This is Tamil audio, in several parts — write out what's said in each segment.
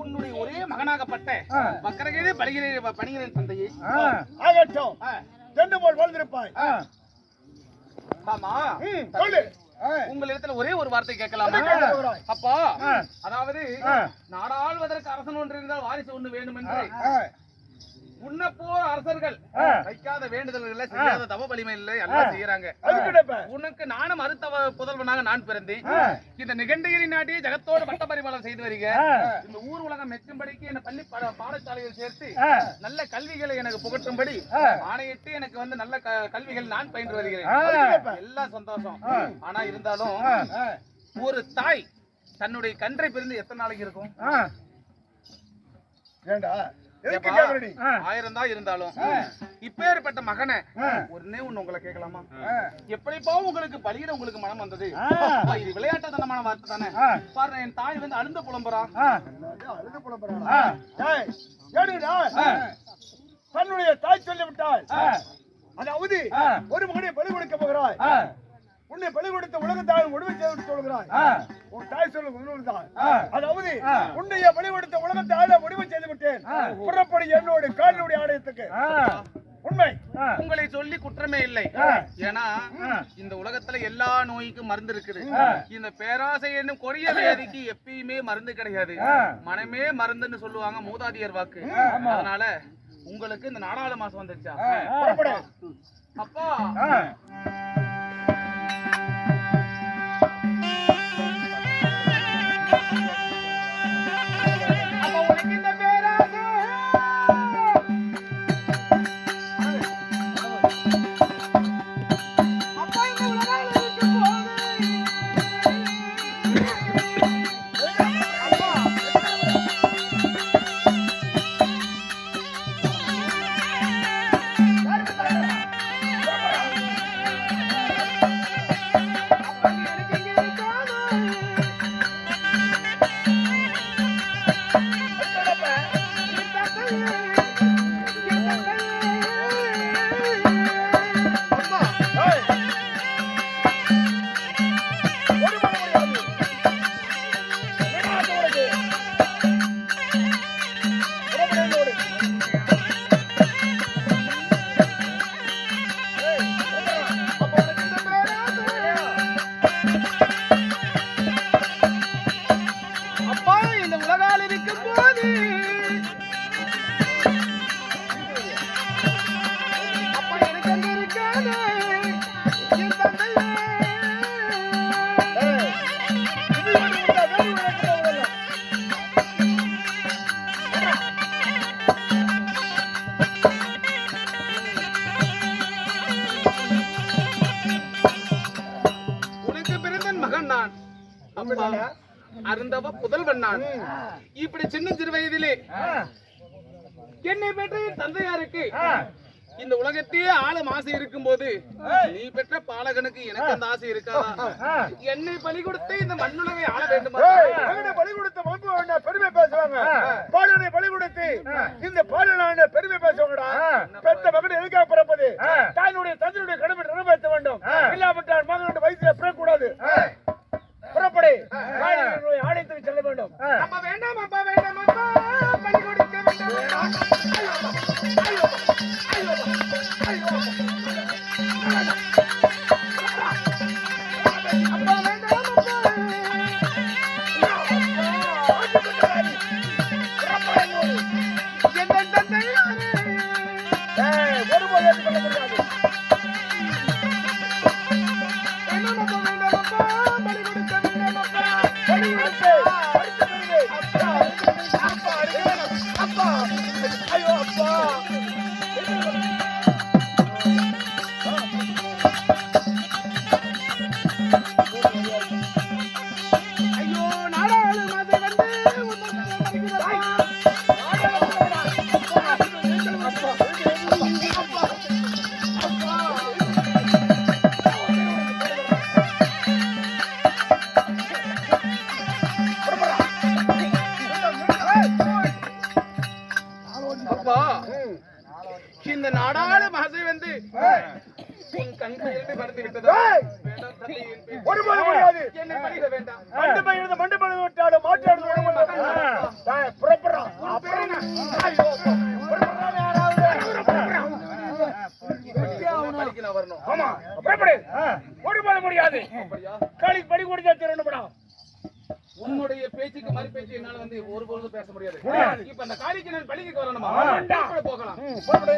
உன்னுடைய ஒரே மகனாகப்பட்ட வக்கரகேதே பணிகிறேன் தந்தையே. ஆகட்டும், சென்று போல் வாழ்ந்திருப்பாய். ஆமா, சொல்லு. உங்களிடத்துல ஒரே ஒரு வார்த்தை கேட்கலாமா? அப்பா, அதாவது நாடாளுவதற்கு அரசன் ஒன்று இருந்தால் வாரிசு ஒன்று வேண்டும் என்று உன்னப்போர் அரசர்கள் வைக்காத வேண்டுதல்களை செய்யாத தவ வலிமை இல்லை எல்லாம் செய்யறாங்க. உனக்கு நானும் அறுத்த புதல்வனாக நான் பிறந்தேன். இந்த நிகண்டகிரி நாட்டியை ஜகத்தோடு பட்ட பரிபாலனம் செய்து வருக. இந்த ஊர் உலகம் மெச்சும்படிக்கு என்ன பள்ளி பாடசாலையில் சேர்த்து நல்ல கல்விகளை எனக்கு புகட்டும்படி ஆணையிட்டு எனக்கு வந்து நல்ல கல்விகள் நான் பயின்று வருகிறேன். எல்லாம் சந்தோஷம். ஆனா இருந்தாலும் ஒரு தாய் தன்னுடைய கன்றை பிரிந்து எத்தனை நாளைக்கு இருக்கும்? ஆயிரம் தான் இருந்தாலும் இப்பேற்பட்ட மகனை ஒன்னே ஒண்ணு உங்களை கேட்கலாமா? எப்படிப்பா உங்களுக்கு பலியிட உங்களுக்கு மனம் வந்தது? இது விளையாட்டுத்தனமான வார்த்தை தானே. பாருங்க, என் தாய் வந்து அழுந்த புலம்புறா. தன்னுடைய தாய் சொல்லிவிட்டாள், அதாவது ஒரு மகனை பலி கொடுக்க போகிறாய். உன்னை பலி கொடுத்த உலகத்தாய் உடமை செய்து சொல்கிறாய். உன் தாய் சொல்லும் உண்மைதான். அதாவது உன்னைய பலி கொடுத்த உலகத்தாய் உடமை செய்து விட்டேன். புறப்படி என்னோட காலினுடைய ஆலயத்துக்கு. உண்மை. உங்களை சொல்லி குற்றமே இல்லை. ஏன்னா இந்த உலகத்துல எல்லா நோய்க்கும் மருந்து இருக்குது. இந்த பேராசை என்னும் கொடிய வியாதிக்கு எப்பயுமே மருந்து கிடையாது. மனமே மருந்துன்னு சொல்லுவாங்க மூதாதியர் வாக்கு. அதனால உங்களுக்கு இந்த நாடாளு மாசம் வந்துருச்சா? அப்பா, அருந்தவ புதல்வன் நான். இப்படி சின்ன சிறு வயதிலே என்னை பெற்ற தந்தையாருக்கு இந்த உலகத்தையே ஆளும் ஆசை இருக்கும் போது நீ பெற்ற பாலகனுக்கு எனக்கு அந்த ஆசை இருக்காதா? என்னை பலி கொடுத்து இந்த மண்ணுலகை ஆள வேண்டுமா? பலி கொடுத்த பெருமை பேசுவாங்க. பாலனை பலி கொடுத்து இந்த பாலனான பெருமை பேசுவாங்கடா. பெத்த மகன் எதுக்காக பிறப்பது? தாயினுடைய தந்தையுடைய கடமை நிறைவேற்ற வேண்டும். இல்லாவிட்டால் மகனுடைய வயசுல பிறக்கூடாது. புறப்படு, ஆலயத்துக்கு செல்ல வேண்டும். அப்பா வேண்டாம், அப்பா வேண்டாம், அப்பா பலி கொடுக்க வேண்டாம். ஒருபோது ஏற்றுக்கொள்ள முடியாது. இந்த நாடாளு மகசை வந்து உன் கண்கள் இரண்டு படுத்து விட்டதா ஏய்! வேண்டாம் தந்தை என் பேச்சு. ஒருபோதும் முடியாது. என்னை பலியிட வேண்டாம் மண்டபம் விட்டாடு மாற்றாடு புறப்படுறான் ஐயோ புறப்படுறான் யாராவது பலிக்கு நான் வரணும் ஆமா புறப்படு ஒருபோதும் முடியாது அப்படியா காலிக்கு படி கொடுத்தா திரும்படா உன்னுடைய பேச்சுக்கு மறு பேச்சு என்னால வந்து ஒரு பொழுது பேச முடியாது முடியாது. இப்ப அந்த காரிக்கு நான் பலிக்கு வரணுமா ஆமாண்டா. இப்படி போகலாம் புறப்படு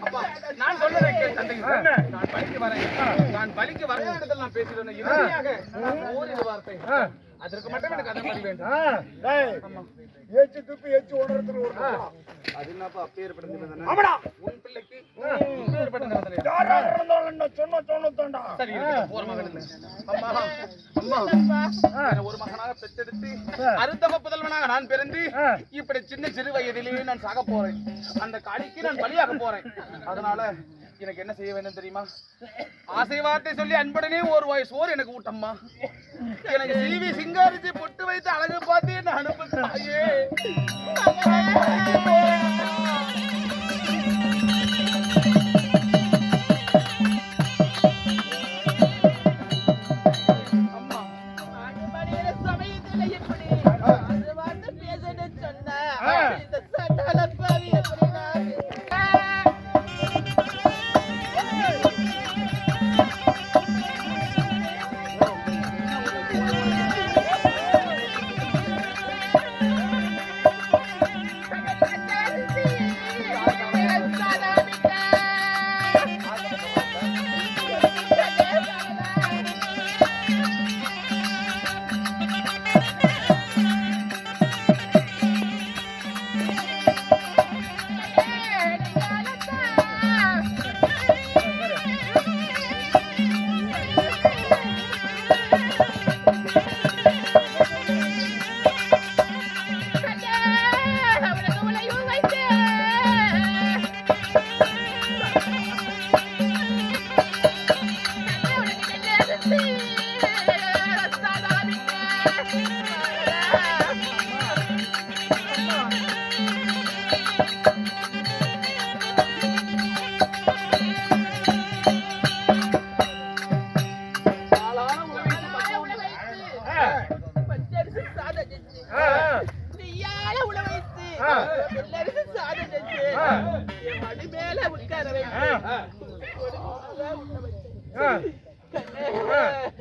அப்பா நான் சொல்றதை கேள் தந்தை நான் பலிக்கு வரேன் நான் பலிக்கு வர இடத்துல நான் பேசுறேன் இறுதியாக ஓரிரு வார்த்தை அதற்கு மட்டும் எனக்கு அதை பலி வேண்டும் ஏச்சு துப்பி ஏச்சு ஓடுறதுக்கு ஒரு அது என்னப்பா அப்பேற்பட்ட ஆமாடா உன் பிள்ளைக்கு அப்பேற்பட்ட நிபந்தனை. யாரா இருந்தாலும் சொன்னதோண்டா சரி இருக்கட்டும், போற மகன் இல்லை. அம்மா என்னை ஒரு மகனாக பெற்றெடுத்து அறுத்தவ புதல்வனாக நான் பிறந்து இப்படி சின்ன சிறு வயதிலேயே நான் சாக போறேன் அந்த காளிக்கு நான் பலியாக போறேன் அதனால எனக்கு என்ன செய்ய வேண்டும் தெரியுமா ஆசை வார்த்தை சொல்லி அன்புடனே ஒரு வாய் சோறு எனக்கு ஊட்டம்மா எனக்கு சீவி சிங்காரிச்சு பொட்டு வைத்து அழகு பார்த்து என்ன அனுப்பு தாயே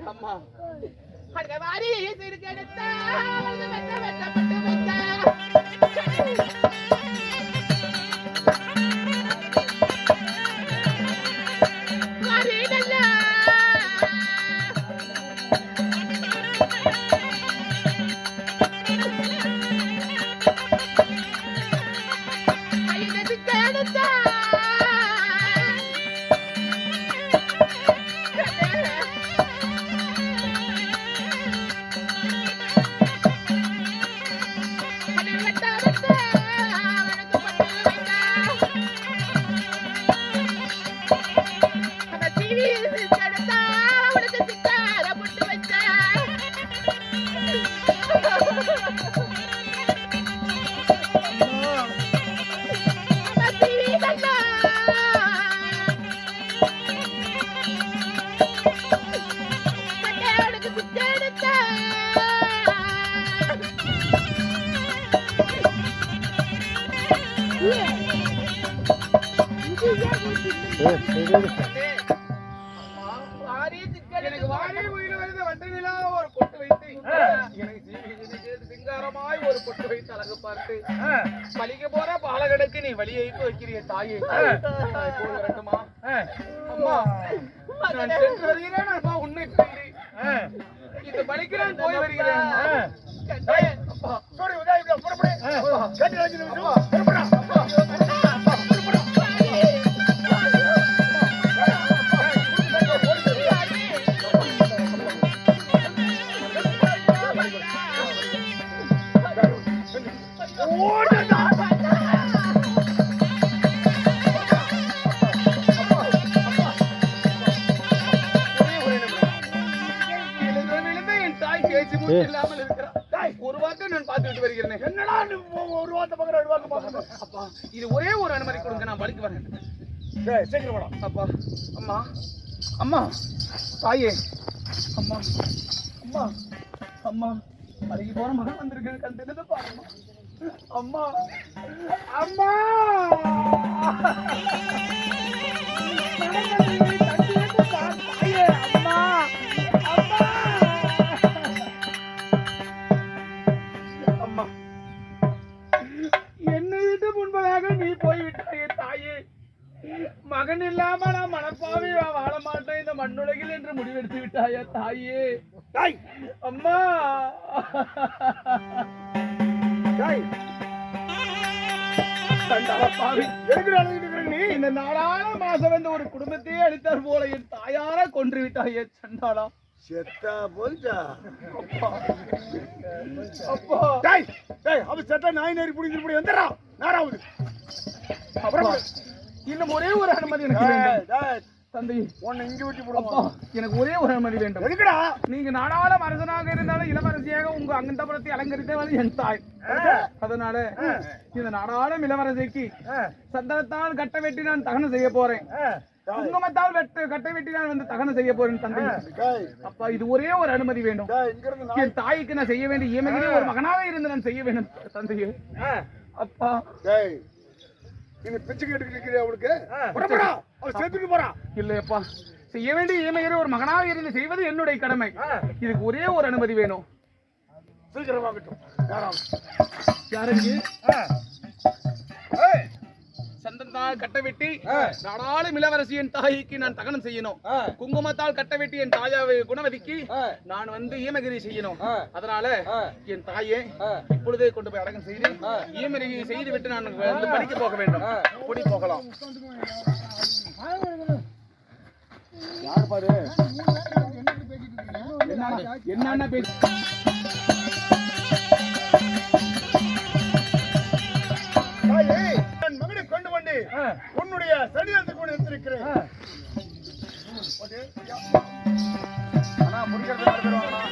அம்மா எனக்கு வாரி உயிர் வருது வட்ட நிலா ஒரு பொட்டு வைத்து எனக்கு சிங்காரமாய் ஒரு பொட்டு வைத்து அழகு பார்த்து பலிக்க போற பாலகனுக்கு நீ வழி வைத்து வைக்கிறிய தாயே போய் வரட்டுமா அம்மா நான் சென்று வருகிறேன் அப்பா உண்மை சொல்லி இந்த பலிக்கு நான் போய் வருகிறேன் அப்பா சோரி உதவி புறப்படு கட்டி வச்சு புறப்படுறா இல்லாமல் இருக்கிறார். ஒரு வார்த்தை நான் பார்த்து விட்டு வருகிறேன். என்னடா நீ ஒரு வார்த்தை பார்க்கற ஒரு வார்த்தை பார்க்கற? அப்பா இது ஒரே ஒரு அனுமதி கொடுங்க, நான் வழிக்கு வரேன். டேய் சீக்கிரம் வாடா. அப்பா அம்மா அம்மா தாயே அம்மா அம்மா அம்மா அருகி போற மகன் வந்திருக்கேன், கண் திறந்து பாருமா. அம்மா அம்மா என்னை விட்டு முன்பதாக நீ போய்விட்டாயே தாயே. மகன் இல்லாம நான் மனப்பாவே வாழ மாட்டேன் இந்த மண்ணுலகில் என்று முடிவெடுத்து விட்டாயா தாயே. டேய் அம்மா டேய் பாவி, எதுக்கு அழுதுட்டு இருக்கற நீ? இந்த நாளான மாசம் வந்து ஒரு குடும்பத்தையே அழித்தார் போல என் தாயார கொன்று விட்டாயே சண்டாளா. செத்தா போச்சா? அப்பா டேய் டேய் அவ செத்தா நாய் நேரி புடிச்சு புடி வந்துறா. நாராவது அப்புறம் இன்னும் ஒரே ஒரு அனுமதி எனக்கு வேண்டும். டேய் தந்தை உன்னை இங்க விட்டு அப்பா போடுவா. எனக்கு ஒரே ஒரு அனுமதி வேண்டும். எதுக்குடா? நீங்க நாடாள அரசனாக இருந்தாலும் இளவரசியாக உங்க அங்கந்தபுரத்தை அலங்கரித்தவள் என் தாய். அதனால இந்த நாடாளும் இளவரசிக்கு சந்தனத்தால் கட்ட வெட்டி நான் தகனம் செய்ய போறேன். குங்குமத்தால் கட்டை வெட்டி நான் வந்து தகனம் செய்ய போறேன் தந்தை. டேய் அப்பா இது ஒரே ஒரு அனுமதி வேண்டும். டேய் இங்க இருந்து நான் என் தாய்க்கு நான் செய்ய வேண்டிய ஈமகிரி ஒரு மகனாக இருந்து நான் செய்ய வேண்டும் தந்தையே. அப்பா டேய் நீ பிச்சை கேட்டுக்கிட்டு இருக்கறியா அவளுக்கு? புறப்படா. அவ செத்துட்டு போறா. இல்லையப்பா, செய்ய வேண்டிய ஈமகிரி ஒரு மகனாக இருந்து செய்வது என்னுடைய கடமை. இதுக்கு ஒரே ஒரு அனுமதி வேணும். சீக்கிரம் வாங்கட்டும். யாருக்கு சந்தனத்தால் கட்ட வெட்டி நாடாளும் இளவரசியின் தாய்க்கு நான் தகனம் செய்யணும். குங்குமத்தால் கட்ட வெட்டி என் தாயாவை குணவதிக்கு நான் வந்து ஈமகிரி செய்யணும். அதனால என் தாயை இப்பொழுதே கொண்டு போய் அடக்கம் செய்து ஈமகிரி செய்து விட்டு நான் வந்து படிக்க போக வேண்டும். கூடி போகலாம். யார் பாரு என்ன பேசி என் மகனை கொண்டு வந்து உன்னுடைய சரீரத்தை கொண்டு எடுத்திருக்கிறேன். முடிக்கிறது 4 பேர் வாங்கலாம்.